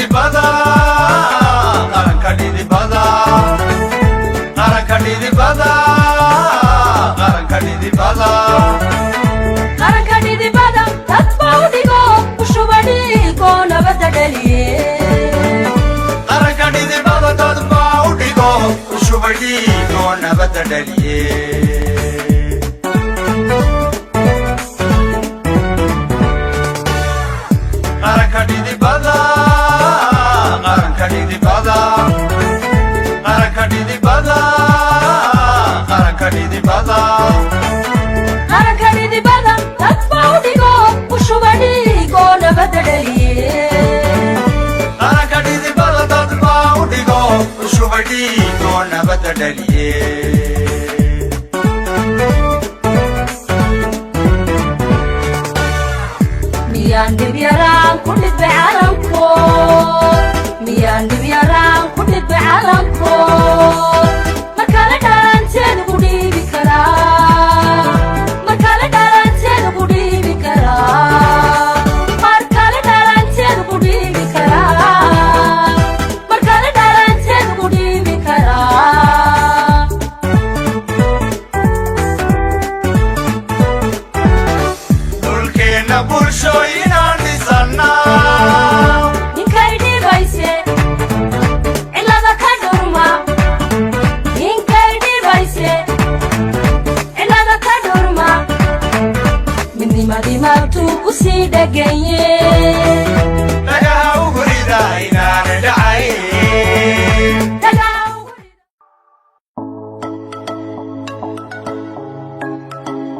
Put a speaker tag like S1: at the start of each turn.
S1: dhidibada qaranka dhidibada qaranka dhidibada qaranka dhidibada
S2: qaranka dhidibada dadba u dhigo u shuba dhiigo nabadda dhaliye
S1: qaranka dhidibada dadba u dhigo u shuba dhiigo nabadda dhaliye qaranka dhidibada qaranka dhidibada qaranka dhidibada qaranka dhidibada
S2: qaranka dhidibada dadba u dhigo u shuba dhiigo nabadda dhaliye
S1: qaranka dhidibada dadba u dhigo u shuba dhiigo nabadda dhaliye
S2: miyaan dhib yaraan ku dhidba calankood miyaan dhib yaraan ku dhidba calankood mar kale dhalanteeda ku dhiibi karaa mar kale dhalanteeda ku dhiibi karaa mar kale dhalanteeda ku dhiibi karaa mar kale dhalanteeda ku dhiibi karaa
S1: dhulkeenna bulshooyinaan dhisannaa
S2: ninkay dhibayse cilada ka dhurma ninkay dhibayse cilada ka dhurma midnimadii maabtuu ku sii dheganye
S1: dhagaha